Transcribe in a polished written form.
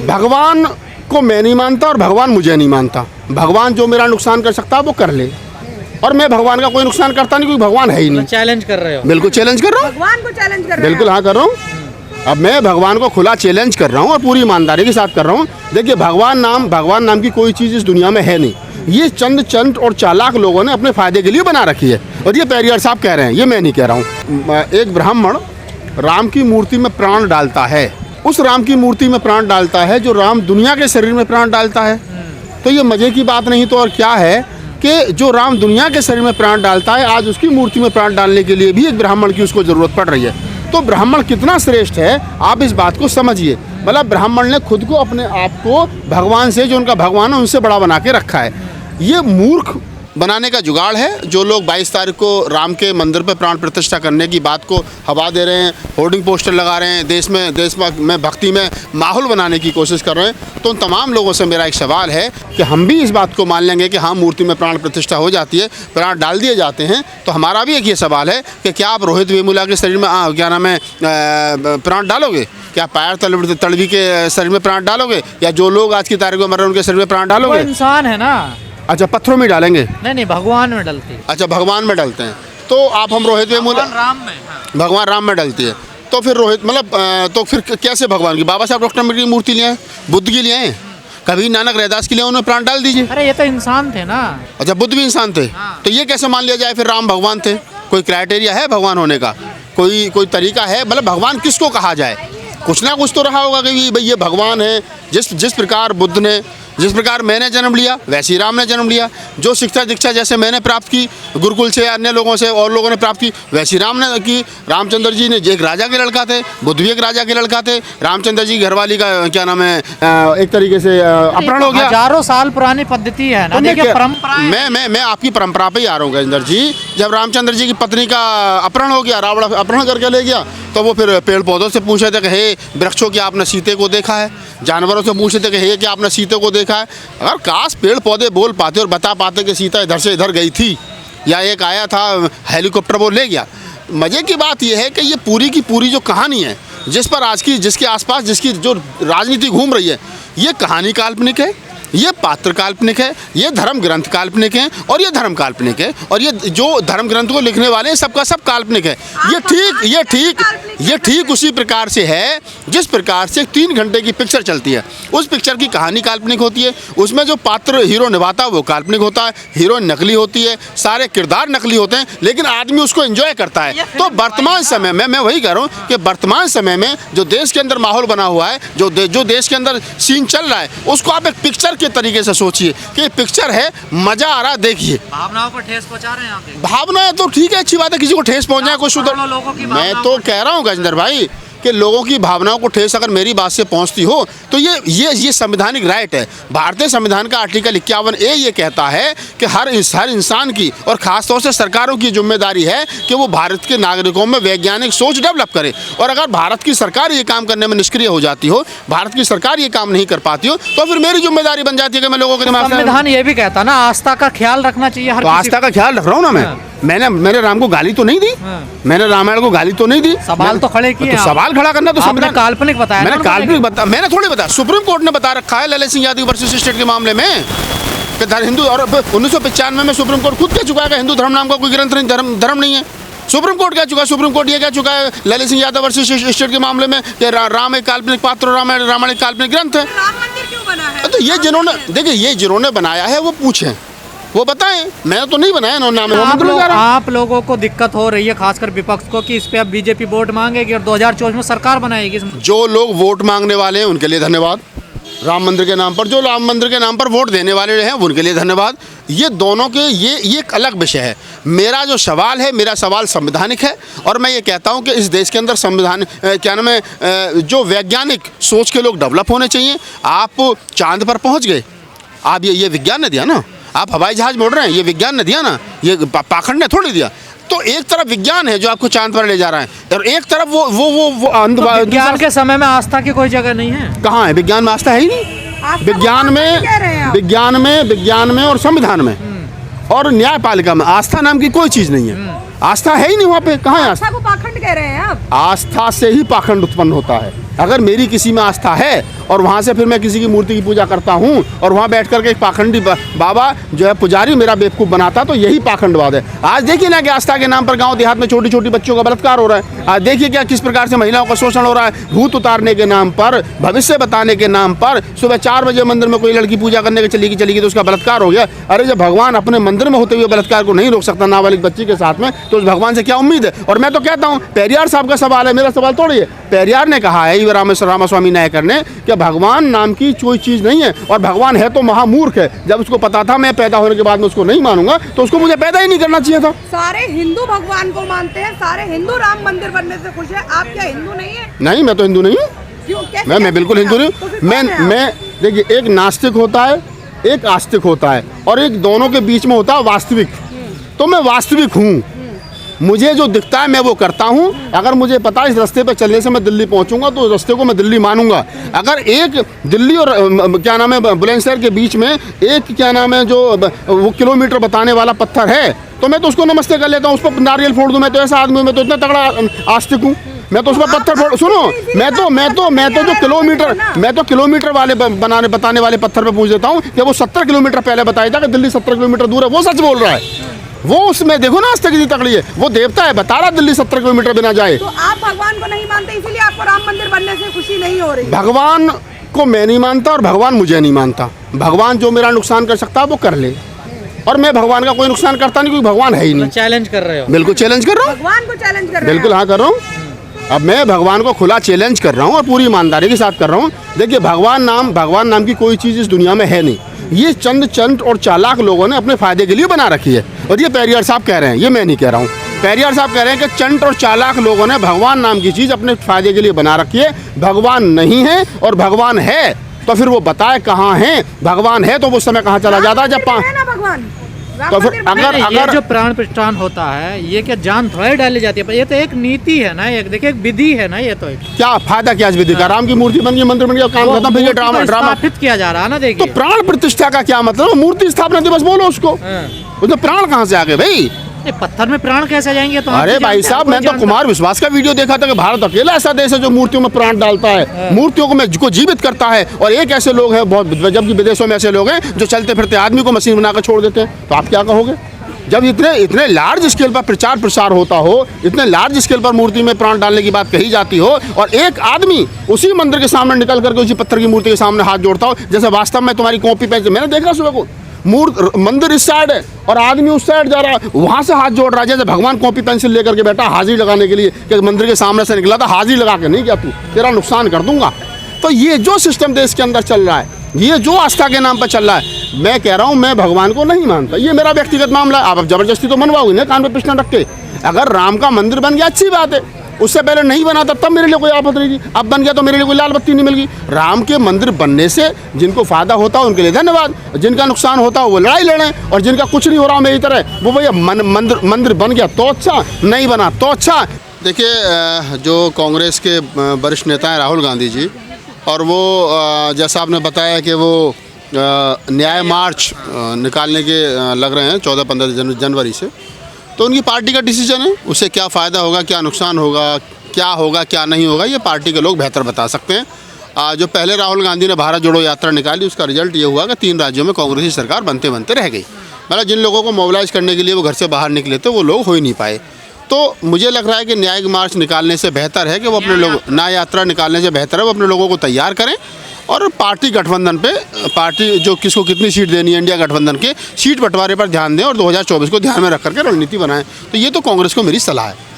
भगवान को मैं नहीं मानता और भगवान मुझे नहीं मानता। भगवान जो मेरा नुकसान कर सकता है वो कर ले, और मैं भगवान का कोई नुकसान करता नहीं, क्योंकि भगवान है ही नहीं। चैलेंज कर रहे हो? बिल्कुल चैलेंज कर रहा हूँ, भगवान को चैलेंज कर रहे हैं? बिल्कुल हाँ कर रहा हूँ। अब मैं भगवान को खुला चैलेंज कर रहा हूँ और पूरी ईमानदारी के साथ कर रहा हूँ। देखिए भगवान नाम की कोई चीज़ इस दुनिया में है नहीं। ये चंद और चालाक लोगों ने अपने फायदे के लिए बना रखी है, और ये पेरियार साहब कह रहे हैं, ये मैं नहीं कह रहा हूँ। एक ब्राह्मण राम की मूर्ति में प्राण डालता है, उस राम की मूर्ति में प्राण डालता है जो राम दुनिया के शरीर में प्राण डालता है। तो ये मज़े की बात नहीं तो और क्या है कि जो राम दुनिया के शरीर में प्राण डालता है, आज उसकी मूर्ति में प्राण डालने के लिए भी एक ब्राह्मण की उसको ज़रूरत पड़ रही है। तो ब्राह्मण कितना श्रेष्ठ है आप इस बात को समझिए। मतलब ब्राह्मण ने खुद को, अपने आप को भगवान से, जो उनका भगवान है उनसे बड़ा बना के रखा है। ये मूर्ख बनाने का जुगाड़ है जो लोग 22 तारीख को राम के मंदिर पर प्राण प्रतिष्ठा करने की बात को हवा दे रहे हैं, होर्डिंग पोस्टर लगा रहे हैं, देश में भक्ति में माहौल बनाने की कोशिश कर रहे हैं। तो उन तमाम लोगों से मेरा एक सवाल है कि हम भी इस बात को मान लेंगे कि हाँ मूर्ति में प्राण प्रतिष्ठा हो जाती है, प्राण डाल दिए जाते हैं। तो हमारा भी एक ये सवाल है कि क्या आप रोहित वेमुला के शरीर में क्या नाम है प्राण डालोगे? क्या पायर तलवी के शरीर में प्राण डालोगे? या जो लोग आज की तारीख में मर रहे हैं उनके शरीर में प्राण डालोगे? इंसान है ना। अच्छा, पत्थरों में डालेंगे? नहीं, भगवान में डलती है। अच्छा, भगवान में डलते हैं। तो आप हम रोहित वेमुला भगवान राम में डलती है, तो फिर रोहित मतलब तो फिर कैसे भगवान की? बाबा साहब डॉक्टर अम्बेडकर की मूर्ति लिए हैं, बुद्ध की लिए हैं, कभी नानक रैदास के लिए उन्होंने प्राण डाल दीजिए। अरे ये तो इंसान थे ना। अच्छा, बुद्ध भी इंसान थे। तो ये कैसे मान लिया जाए फिर राम भगवान थे? कोई क्राइटेरिया है भगवान होने का? कोई तरीका है? मतलब भगवान किसको कहा जाए? कुछ ना कुछ तो रहा होगा कि भाई ये भगवान है। जिस प्रकार बुद्ध ने, जिस प्रकार मैंने जन्म लिया वैसे ही राम ने जन्म लिया। जो शिक्षा दीक्षा जैसे मैंने प्राप्त की गुरुकुल से, अन्य लोगों से और लोगों ने प्राप्त की, वैसी राम ने की। रामचंद्र जी ने एक राजा के लड़का थे, बुद्ध भी एक राजा के लड़का थे। रामचंद्र जी की घरवाली का क्या नाम है एक तरीके से अपहरण हो गया। हजारों साल पुरानी पद्धति है ना। देखिए परंपरा, मैं आपकी परंपरा पे ही आ रहा हूँ गजेंद्र जी। जब रामचंद्र जी की पत्नी का अपहरण हो गया, रावण अपहरण करके ले गया, तो वो फिर पेड़ पौधों से पूछे थे कि हे वृक्षों की आपने सीते को देखा है? जानवरों से पूछे थे कि हे क्या आपने सीते को देखा है? अगर काश पेड़ पौधे बोल पाते और बता पाते कि सीता इधर से इधर गई थी, या एक आया था हेलीकॉप्टर वो ले गया। मज़े की बात यह है कि ये पूरी की पूरी जो कहानी है, जिस पर आज की, जिसके आसपास जिसकी जो राजनीति घूम रही है, ये कहानी काल्पनिक है, ये पात्र काल्पनिक है, ये धर्म ग्रंथ काल्पनिक है, और ये धर्म काल्पनिक है, और ये जो धर्म ग्रंथ को लिखने वाले हैं सबका सब काल्पनिक है। ये ठीक उसी प्रकार से है जिस प्रकार से 3 घंटे की पिक्चर चलती है, उस पिक्चर की कहानी काल्पनिक होती है। उसमें जो पात्र हीरो निभाता है वो काल्पनिक होता है, हीरोइन नकली होती है, सारे किरदार नकली होते हैं, लेकिन आदमी उसको एंजॉय करता है। तो वर्तमान समय में मैं वही कह रहा हूँ कि वर्तमान समय में जो देश के अंदर माहौल बना हुआ है, जो देश के अंदर सीन चल रहा है, उसको आप एक पिक्चर के तरीके से सोचिए कि पिक्चर है, मजा आ रहा, देखिए। भावनाओं को ठेस पहुंचा रहे हैं यहाँ पे। भावनाएं तो ठीक है, अच्छी बात है, किसी को ठेस पहुंचाए कुछ सुधर। मैं तो कह रहा हूँ गजेंद्र भाई कि लोगों की भावनाओं को ठेस अगर मेरी बात से पहुंचती हो तो ये संवैधानिक राइट है। भारतीय संविधान का आर्टिकल 51A ये कहता है कि हर इंसान की और ख़ासतौर से सरकारों की जिम्मेदारी है कि वो भारत के नागरिकों में वैज्ञानिक सोच डेवलप करे। और अगर भारत की सरकार ये काम करने में निष्क्रिय हो जाती हो, भारत की सरकार ये काम नहीं कर पाती हो, तो फिर मेरी जिम्मेदारी बन जाती है कि मैं लोगों के दिमाग। संविधान ये भी कहता ना आस्था का ख्याल रखना चाहिए। हर आस्था का ख्याल रख रहा हूँ ना मैंने राम को गाली तो नहीं दी, मैंने रामायण को गाली तो नहीं दी। सवाल तो खड़े किए, सवाल खड़ा करना तो संविधान काल्पनिक बताया। मैंने काल्पनिक बताया, मैंने थोड़ी बताया, सुप्रीम कोर्ट ने बता रखा है ललित सिंह यादव वर्सेस स्टेट के मामले में कि हिंदू, और 1995 में सुप्रीम कोर्ट खुद कह चुका है कि हिंदू धर्म नाम का कोई ग्रंथ नहीं, धर्म नहीं है। सुप्रीम कोर्ट कह चुका है, सुप्रीम कोर्ट ये कह चुका है ललित सिंह यादव वर्सेस स्टेट के मामले में कि राम एक काल्पनिक पात्र, रामायण एक काल्पनिक ग्रंथ है। राम मंदिर क्यों बना है? तो ये जिन्होंने, देखिए ये जिन्होंने बनाया है वो पूछें, वो बताएं, मैं तो नहीं बनाया ना। आप लोगों को दिक्कत हो रही है खासकर विपक्ष को कि इस पे अब बीजेपी वोट मांगेगी और 2024 में सरकार बनाएगी। जो लोग वोट मांगने वाले हैं उनके लिए धन्यवाद। राम मंदिर के नाम पर, जो राम मंदिर के नाम पर वोट देने वाले हैं उनके लिए धन्यवाद। ये दोनों के ये एक अलग विषय है। मेरा जो सवाल है, मेरा सवाल संवैधानिक है, और मैं ये कहता हूँ कि इस देश के अंदर संविधान क्या नाम है, जो वैज्ञानिक सोच के लोग डेवलप होने चाहिए। आप चांद पर पहुँच गए, आप ये विज्ञान ने दिया ना। आप हवाई जहाज मोड़ रहे हैं, ये विज्ञान ने दिया ना, ये पाखंड ने थोड़ी दिया। तो एक तरफ विज्ञान है जो आपको चांद पर ले जा रहा है, और एक तरफ वो विज्ञान के समय में आस्था की कोई जगह नहीं है। कहाँ है विज्ञान में? आस्था है ही नहीं। विज्ञान में और संविधान में और न्यायपालिका में आस्था नाम की कोई चीज नहीं है। आस्था है ही नहीं वहाँ पे। कहाँ है आस्था? को पाखंड कह रहे हैं आप? आस्था से ही पाखंड उत्पन्न होता है। अगर मेरी किसी में आस्था है और वहाँ से फिर मैं किसी की मूर्ति की पूजा करता हूँ और वहाँ बैठ करके एक पाखंडी बाबा जो है पुजारी मेरा बेवकूफ़ बनाता, तो यही पाखंडवाद है। आज देखिए ना कि आस्था के नाम पर गांव देहात में छोटी छोटी बच्चों का बलात्कार हो रहा है। आज देखिए क्या किस प्रकार से महिलाओं का शोषण हो रहा है। भूत उतारने के नाम पर, भविष्य बताने के नाम पर सुबह 4 बजे मंदिर में कोई लड़की पूजा करने के चली गई तो उसका बलात्कार हो गया। अरे जब भगवान अपने मंदिर में होते हुए बलात्कार को नहीं रोक सकता नाबालिग बच्ची के साथ में, तो उस भगवान से क्या उम्मीद है। और मैं तो कहता हूँ पेरियार साहब का सवाल है, मेरा सवाल थोड़ी है। पेरियार ने कहा है रामास्वामी नायकर ने कि भगवान नाम की कोई चीज़ नहीं है और भगवान है तो महामूर्ख है। जब उसको पता था मैं पैदा होने के बाद में उसको नहीं मानूंगा तो उसको मुझे पैदा ही नहीं करना चाहिए था। सारे हिंदू भगवान को मानते हैं, सारे हिंदू राम मंदिर बनने से खुश है। आप क्या हिंदू नहीं है? नहीं, मैं तो हिंदू नहीं हूँ। क्यों? कैसे? मैं बिल्कुल हिंदू नहीं तो फिर हूँ। कौन है आप? मैं देखिए, एक नास्तिक होता है, एक आस्तिक होता है और एक दोनों के बीच में होता है वास्तविक। तो मैं वास्तविक हूँ, मुझे जो दिखता है मैं वो करता हूँ। अगर मुझे पता है इस रास्ते पर चलने से मैं दिल्ली पहुँचूंगा तो उस रास्ते को मैं दिल्ली मानूंगा। अगर एक दिल्ली और क्या नाम है बुलंदशहर के बीच में एक क्या नाम है जो वो किलोमीटर बताने वाला पत्थर है तो मैं तो उसको नमस्ते कर लेता हूँ, उस पर नारियल फोड़ दूँ। मैं तो ऐसा आदमी हूँ, मैं तो इतना तगड़ा आस्तिक हूँ। मैं तो उस पर पत्थर फोड़, सुनो, मैं तो किलोमीटर वाले बताने वाले पत्थर पे पूछ देता हूँ कि वो 70 किलोमीटर पहले बताया था कि दिल्ली 70 किलोमीटर दूर है, वो सच बोल रहा है। वो उसमें देखो ना आस्था कितनी तगड़ी है। वो देवता है, बता रहा दिल्ली 70 किलोमीटर बिना जाए। तो आप भगवान को नहीं मानते, इसीलिए आपको राम मंदिर बनने से खुशी नहीं हो रही? भगवान को मैं नहीं मानता और भगवान मुझे नहीं मानता। भगवान जो मेरा नुकसान कर सकता है वो कर ले, और मैं भगवान का कोई नुकसान करता नहीं, क्योंकि भगवान है ही नहीं। चैलेंज कर रहे हो? बिल्कुल चैलेंज कर रहा हूँ, भगवान को चैलेंज कर रहे हैं? बिल्कुल हाँ कर रहा हूँ। अब मैं भगवान को खुला चैलेंज कर रहा हूँ और पूरी ईमानदारी के साथ कर रहा हूँ। देखिए भगवान नाम की कोई चीज़ इस दुनिया में है नहीं। ये चंद और चालाक लोगों ने अपने फायदे के लिए बना रखी है। और ये पेरियार साहब कह रहे हैं, ये मैं नहीं कह रहा हूँ। पेरियार साहब कह रहे हैं कि चंद और चालाक लोगों ने भगवान नाम की चीज़ अपने फायदे के लिए बना रखी है। भगवान नहीं है और भगवान है तो फिर वो बताए कहाँ है। भगवान है तो वो समय कहाँ चला जाता है जब भगवान तो फिर अगर जो प्राण प्रतिष्ठान होता है ये क्या जान थोड़ी डाली जाती है? पर ये तो एक नीति है ना, एक देखिए एक विधि है ना। ये तो क्या फायदा क्या इस विधि का? राम की मूर्ति बन गई, मंदिर बन गया, काम खत्म, फिर ये ड्रामा स्थापित किया जा रहा है ना। देखिए तो प्राण प्रतिष्ठा का क्या मतलब? मूर्ति स्थापना दिवस बोलो उसको। उसमें प्राण कहाँ से आ गए भाई? पत्थर में प्राण कैसे जाएंगे? तो अरे भाई साहब, मैं तो कुमार विश्वास का वीडियो देखा था कि भारत अकेला ऐसा देश है जो मूर्तियों में प्राण डालता है, मूर्तियों को जीवित करता है। और एक ऐसे लोग हैं बहुत, जबकि विदेशों में ऐसे लोग हैं जो चलते फिरते आदमी को मशीन बनाकर छोड़ देते हैं। तो आप क्या कहोगे? जब इतने लार्ज स्केल पर प्रचार प्रसार होता हो, इतने लार्ज स्केल पर मूर्ति में प्राण डालने की बात कही जाती हो, और एक आदमी उसी मंदिर के सामने निकल करके उसी पत्थर की मूर्ति के सामने हाथ जोड़ता हो, जैसे वास्तव में तुम्हारी कॉपी पेंच। मैंने देखा सुबह को मंदिर इस साइड है और आदमी उस साइड जा रहा है, वहां से हाथ जोड़ रहा है जैसे भगवान कॉपी पेंसिल लेकर के बैठा हाजिरी लगाने के लिए कि मंदिर के सामने से निकला था, हाजिरी लगा के नहीं गया, तू तेरा नुकसान कर दूंगा। तो ये जो सिस्टम देश के अंदर चल रहा है, ये जो आस्था के नाम पर चल रहा है, मैं कह रहा हूँ मैं भगवान को नहीं मानता। ये मेरा व्यक्तिगत मामला है। आप अब जबरदस्ती तो मनवाओगे ना कान पे पिस्टन रख के। अगर राम का मंदिर बन गया अच्छी बात है, उससे पहले नहीं बना था तब मेरे लिए कोई आफत नहीं थी, अब बन गया तो मेरे लिए कोई लाल बत्ती नहीं मिल गई। राम के मंदिर बनने से जिनको फायदा होता है उनके लिए धन्यवाद, जिनका नुकसान होता है वो लड़ाई लड़ें, और जिनका कुछ नहीं हो रहा मेरी तरह वो भैया मंदिर बन गया तो अच्छा, नहीं बना तो अच्छा। देखिए जो कांग्रेस के वरिष्ठ नेता हैं राहुल गांधी जी, और वो जैसा आपने बताया कि वो न्याय मार्च निकालने के लग रहे हैं 14-15 जनवरी से, तो उनकी पार्टी का डिसीजन है। उससे क्या फ़ायदा होगा, क्या नुकसान होगा, क्या नहीं होगा, ये पार्टी के लोग बेहतर बता सकते हैं। जो पहले राहुल गांधी ने भारत जोड़ो यात्रा निकाली, उसका रिजल्ट ये हुआ कि 3 राज्यों में कांग्रेस की सरकार बनते बनते रह गई। मतलब जिन लोगों को मोबिलाइज करने के लिए वो घर से बाहर निकले थे वो लोग हो ही नहीं पाए। तो मुझे लग रहा है कि न्यायिक मार्च निकालने से बेहतर है कि वो अपने लोग, न्याय यात्रा निकालने से बेहतर है वो अपने लोगों को तैयार करें, और पार्टी गठबंधन पे, पार्टी जो किसको कितनी सीट देनी है इंडिया गठबंधन के सीट बंटवारे पर ध्यान दें और 2024 को ध्यान में रख करके रणनीति बनाएं। तो ये तो कांग्रेस को मेरी सलाह है।